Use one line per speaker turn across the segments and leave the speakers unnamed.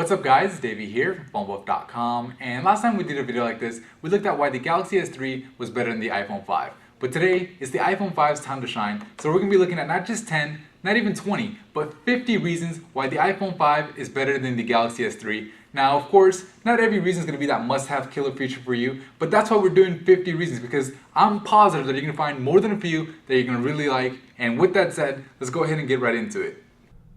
What's up guys, it's Davey here from PhoneBuff.com, and last time we did a video like this, we looked at why the Galaxy S3 was better than the iPhone 5. But today, it's the iPhone 5's time to shine, so we're going to be looking at not just 10, not even 20, but 50 reasons why the iPhone 5 is better than the Galaxy S3. Now, of course, not every reason is going to be that must-have killer feature for you, but that's why we're doing 50 reasons, because I'm positive that you're going to find more than a few that you're going to really like. And with that said, let's go ahead and get right into it.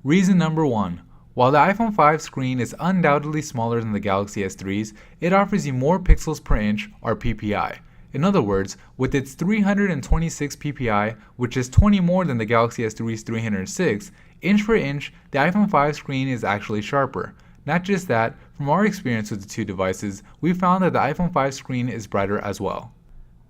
Reason number 1. While the iPhone 5 screen is undoubtedly smaller than the Galaxy S3's, it offers you more pixels per inch, or PPI. In other words, with its 326 PPI, which is 20 more than the Galaxy S3's 306, inch for inch, the iPhone 5 screen is actually sharper. Not just that, from our experience with the two devices, we found that the iPhone 5 screen is brighter as well.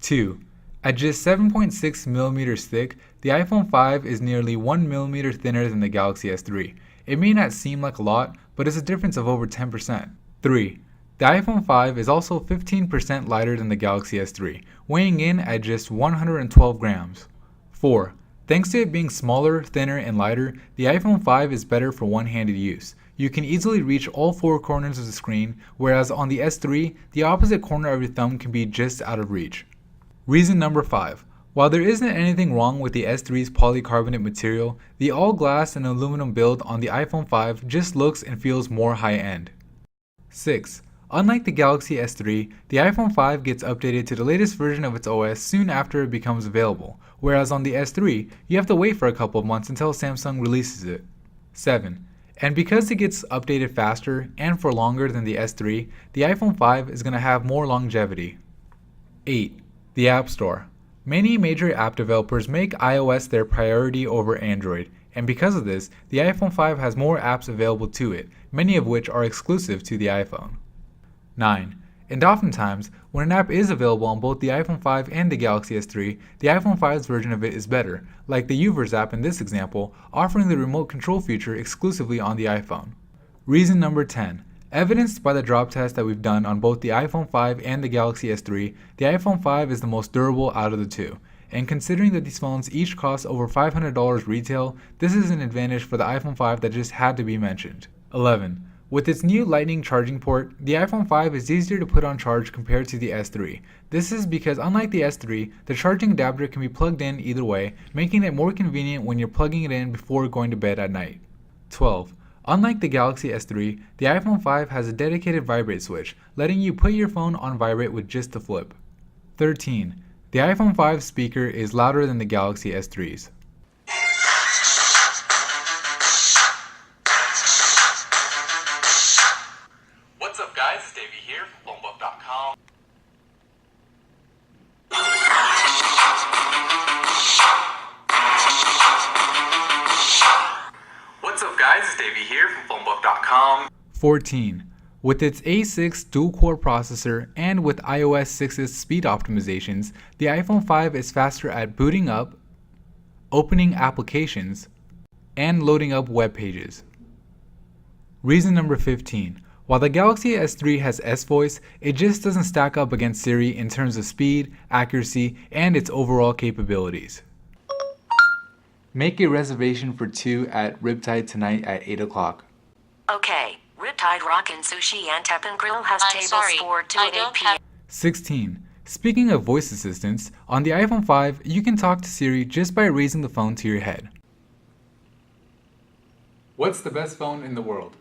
2. At just 7.6mm thick, the iPhone 5 is nearly 1mm thinner than the Galaxy S3. It may not seem like a lot, but it's a difference of over 10%. 3. The iPhone 5 is also 15% lighter than the Galaxy S3, weighing in at just 112 grams. 4. Thanks to it being smaller, thinner, and lighter, the iPhone 5 is better for one-handed use. You can easily reach all four corners of the screen, whereas on the S3, the opposite corner of your thumb can be just out of reach. Reason number 5. While there isn't anything wrong with the S3's polycarbonate material, the all-glass and aluminum build on the iPhone 5 just looks and feels more high-end. 6. Unlike the Galaxy S3, the iPhone 5 gets updated to the latest version of its OS soon after it becomes available, whereas on the S3, you have to wait for a couple of months until Samsung releases it. 7. And because it gets updated faster and for longer than the S3, the iPhone 5 is going to have more longevity. 8. The App Store. Many major app developers make iOS their priority over Android, and because of this, the iPhone 5 has more apps available to it, many of which are exclusive to the iPhone. 9. And oftentimes, when an app is available on both the iPhone 5 and the Galaxy S3, the iPhone 5's version of it is better, like the Uverse app in this example, offering the remote control feature exclusively on the iPhone. Reason number 10. Evidenced by the drop test that we've done on both the iPhone 5 and the Galaxy S3, the iPhone 5 is the most durable out of the two. And considering that these phones each cost over $500 retail, this is an advantage for the iPhone 5 that just had to be mentioned. 11. With its new Lightning charging port, the iPhone 5 is easier to put on charge compared to the S3. This is because unlike the S3, the charging adapter can be plugged in either way, making it more convenient when you're plugging it in before going to bed at night. 12. Unlike the Galaxy S3, the iPhone 5 has a dedicated vibrate switch, letting you put your phone on vibrate with just a flip. 13. The iPhone 5 speaker is louder than the Galaxy S3's.
What's up guys, it's Davey here from PhoneBuff.com. What's up guys, it's Davey here from PhoneBuff.com.
14. With its A6 dual-core processor and with iOS 6's speed optimizations, the iPhone 5 is faster at booting up, opening applications, and loading up web pages. Reason number 15. While the Galaxy S3 has S-Voice, it just doesn't stack up against Siri in terms of speed, accuracy, and its overall capabilities. Make a reservation for 2 at Riptide tonight at 8 o'clock.
Okay, Riptide Rockin' Sushi and Tap and Grill has tables for 2 at 8 p.m.
16. Speaking of voice assistants, on the iPhone 5, you can talk to Siri just by raising the phone to your head.
What's the best phone in the world?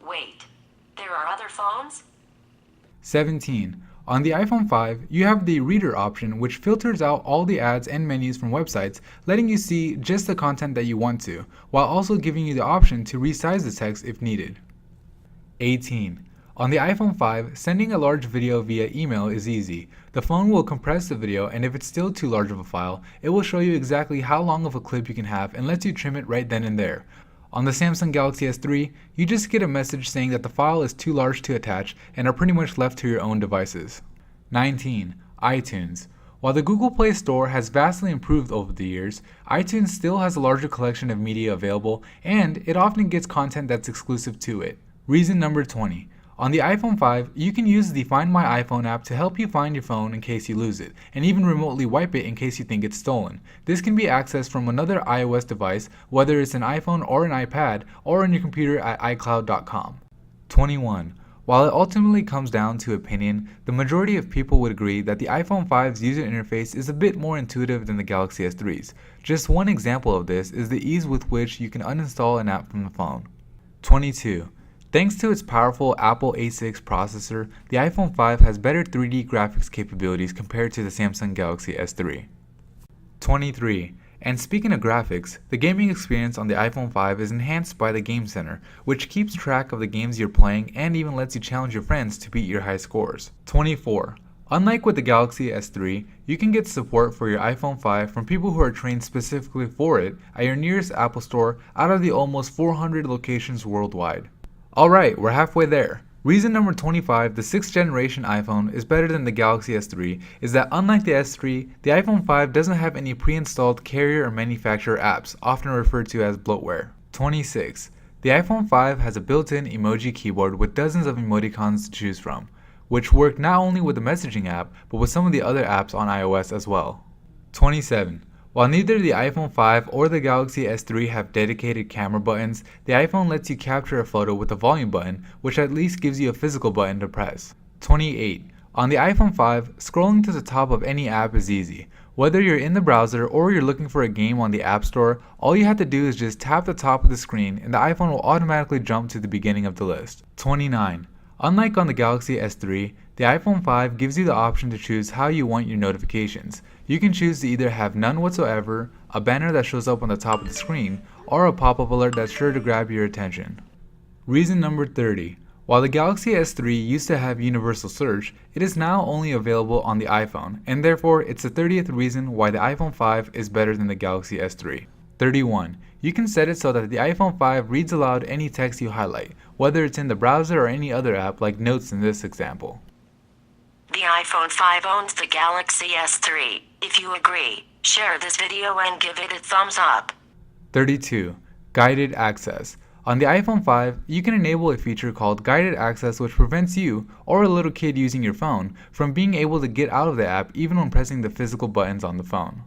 Wait, there are other phones?
17. On the iPhone 5, you have the Reader option, which filters out all the ads and menus from websites, letting you see just the content that you want to, while also giving you the option to resize the text if needed. 18. On the iPhone 5, sending a large video via email is easy. The phone will compress the video, and if it's still too large of a file, it will show you exactly how long of a clip you can have and lets you trim it right then and there. On the Samsung Galaxy S3, you just get a message saying that the file is too large to attach and are pretty much left to your own devices. 19. iTunes. While the Google Play Store has vastly improved over the years, iTunes still has a larger collection of media available, and it often gets content that's exclusive to it. Reason number 20. On the iPhone 5, you can use the Find My iPhone app to help you find your phone in case you lose it, and even remotely wipe it in case you think it's stolen. This can be accessed from another iOS device, whether it's an iPhone or an iPad, or on your computer at iCloud.com. 21. While it ultimately comes down to opinion, the majority of people would agree that the iPhone 5's user interface is a bit more intuitive than the Galaxy S3's. Just one example of this is the ease with which you can uninstall an app from the phone. 22. Thanks to its powerful Apple A6 processor, the iPhone 5 has better 3D graphics capabilities compared to the Samsung Galaxy S3. 23. And speaking of graphics, the gaming experience on the iPhone 5 is enhanced by the Game Center, which keeps track of the games you're playing and even lets you challenge your friends to beat your high scores. 24. Unlike with the Galaxy S3, you can get support for your iPhone 5 from people who are trained specifically for it at your nearest Apple store out of the almost 400 locations worldwide. Alright, we're halfway there. Reason number 25, the 6th generation iPhone is better than the Galaxy S3 is that unlike the S3, the iPhone 5 doesn't have any pre-installed carrier or manufacturer apps, often referred to as bloatware. 26. The iPhone 5 has a built-in emoji keyboard with dozens of emoticons to choose from, which work not only with the messaging app, but with some of the other apps on iOS as well. 27. While neither the iPhone 5 or the Galaxy S3 have dedicated camera buttons, the iPhone lets you capture a photo with the volume button, which at least gives you a physical button to press. 28. On the iPhone 5, scrolling to the top of any app is easy. Whether you're in the browser or you're looking for a game on the App Store, all you have to do is just tap the top of the screen and the iPhone will automatically jump to the beginning of the list. 29. Unlike on the Galaxy S3, the iPhone 5 gives you the option to choose how you want your notifications. You can choose to either have none whatsoever, a banner that shows up on the top of the screen, or a pop-up alert that's sure to grab your attention. Reason number 30. While the Galaxy S3 used to have universal search, it is now only available on the iPhone, and therefore it's the 30th reason why the iPhone 5 is better than the Galaxy S3. 31. You can set it so that the iPhone 5 reads aloud any text you highlight, whether it's in the browser or any other app like Notes in this example.
The iPhone 5 owns the Galaxy S3. If you agree, share this video and give it a thumbs up.
32. Guided access. On the iPhone 5, you can enable a feature called Guided Access which prevents you, or a little kid using your phone, from being able to get out of the app even when pressing the physical buttons on the phone.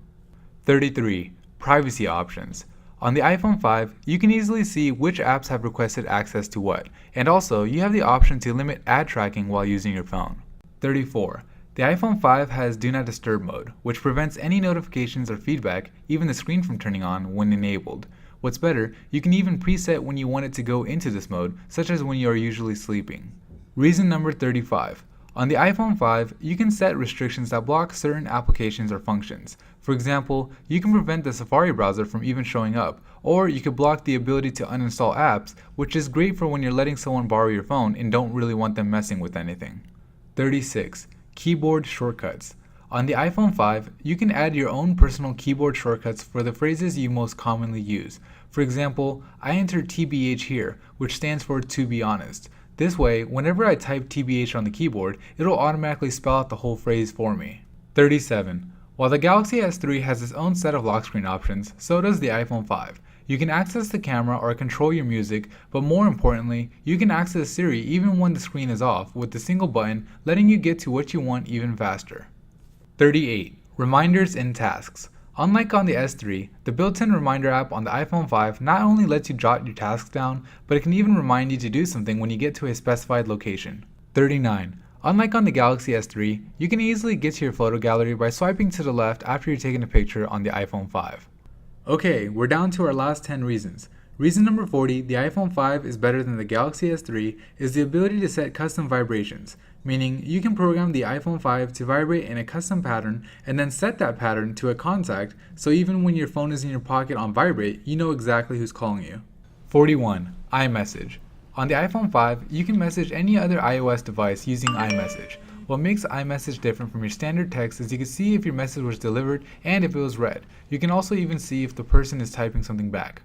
33. Privacy options. On the iPhone 5, you can easily see which apps have requested access to what, and also you have the option to limit ad tracking while using your phone. 34. The iPhone 5 has Do Not Disturb mode, which prevents any notifications or feedback, even the screen from turning on, when enabled. What's better, you can even preset when you want it to go into this mode, such as when you are usually sleeping. Reason number 35. On the iPhone 5, you can set restrictions that block certain applications or functions. For example, you can prevent the Safari browser from even showing up, or you could block the ability to uninstall apps, which is great for when you're letting someone borrow your phone and don't really want them messing with anything. 36. Keyboard shortcuts. On the iPhone 5, you can add your own personal keyboard shortcuts for the phrases you most commonly use. For example, I enter TBH here, which stands for to be honest. This way, whenever I type TBH on the keyboard, it'll automatically spell out the whole phrase for me. 37. While the Galaxy S3 has its own set of lock screen options, so does the iPhone 5. You can access the camera or control your music, but more importantly, you can access Siri even when the screen is off with a single button, letting you get to what you want even faster. 38. Reminders and tasks. Unlike on the S3, the built-in reminder app on the iPhone 5 not only lets you jot your tasks down, but it can even remind you to do something when you get to a specified location. 39. Unlike on the Galaxy S3, you can easily get to your photo gallery by swiping to the left after you're taking a picture on the iPhone 5. Okay, we're down to our last 10 reasons. Reason number 40, the iPhone 5 is better than the Galaxy S3, is the ability to set custom vibrations, meaning you can program the iPhone 5 to vibrate in a custom pattern and then set that pattern to a contact, so even when your phone is in your pocket on vibrate, you know exactly who's calling you. 41. iMessage. On the iPhone 5, you can message any other iOS device using iMessage. What makes iMessage different from your standard text is you can see if your message was delivered and if it was read. You can also even see if the person is typing something back.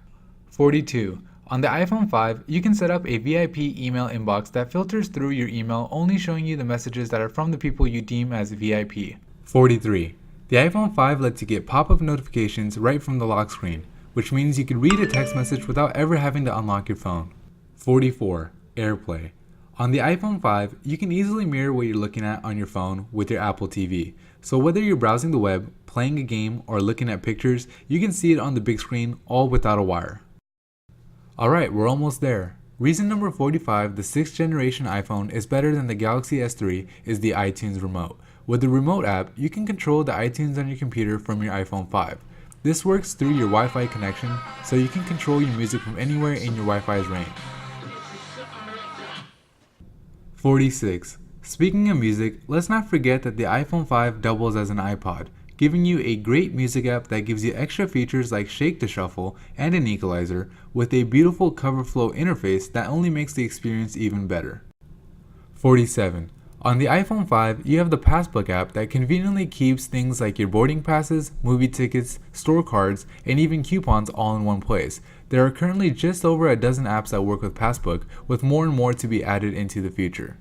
42. On the iPhone 5, you can set up a VIP email inbox that filters through your email, only showing you the messages that are from the people you deem as VIP. 43. The iPhone 5 lets you get pop-up notifications right from the lock screen, which means you can read a text message without ever having to unlock your phone. 44. AirPlay. On the iPhone 5, you can easily mirror what you're looking at on your phone with your Apple TV. So whether you're browsing the web, playing a game, or looking at pictures, you can see it on the big screen all without a wire. Alright, we're almost there. Reason number 45, the 6th generation iPhone is better than the Galaxy S3 is the iTunes remote. With the remote app, you can control the iTunes on your computer from your iPhone 5. This works through your Wi-Fi connection, so you can control your music from anywhere in your Wi-Fi's range. 46. Speaking of music, let's not forget that the iPhone 5 doubles as an iPod, giving you a great music app that gives you extra features like Shake to Shuffle and an equalizer, with a beautiful cover flow interface that only makes the experience even better. 47. On the iPhone 5, you have the Passbook app that conveniently keeps things like your boarding passes, movie tickets, store cards, and even coupons all in one place. There are currently just over a dozen apps that work with Passbook, with more and more to be added into the future.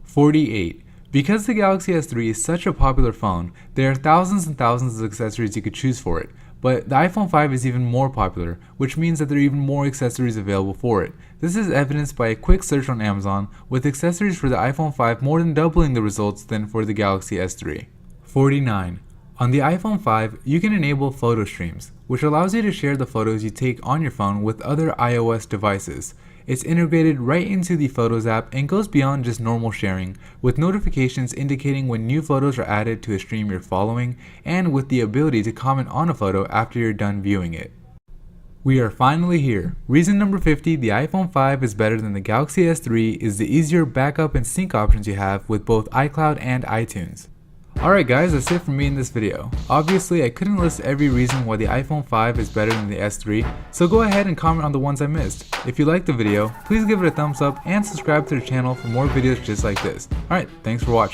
48. Because the Galaxy S3 is such a popular phone, there are thousands and thousands of accessories you could choose for it. But the iPhone 5 is even more popular, which means that there are even more accessories available for it. This is evidenced by a quick search on Amazon, with accessories for the iPhone 5 more than doubling the results than for the Galaxy S3. 49. On the iPhone 5, you can enable photo streams, which allows you to share the photos you take on your phone with other iOS devices. It's integrated right into the Photos app and goes beyond just normal sharing, with notifications indicating when new photos are added to a stream you're following, and with the ability to comment on a photo after you're done viewing it. We are finally here. Reason number 50, the iPhone 5 is better than the Galaxy S3 is the easier backup and sync options you have with both iCloud and iTunes. Alright guys, that's it for me in this video. Obviously, I couldn't list every reason why the iPhone 5 is better than the S3, so go ahead and comment on the ones I missed. If you liked the video, please give it a thumbs up and subscribe to the channel for more videos just like this. Alright, thanks for watching.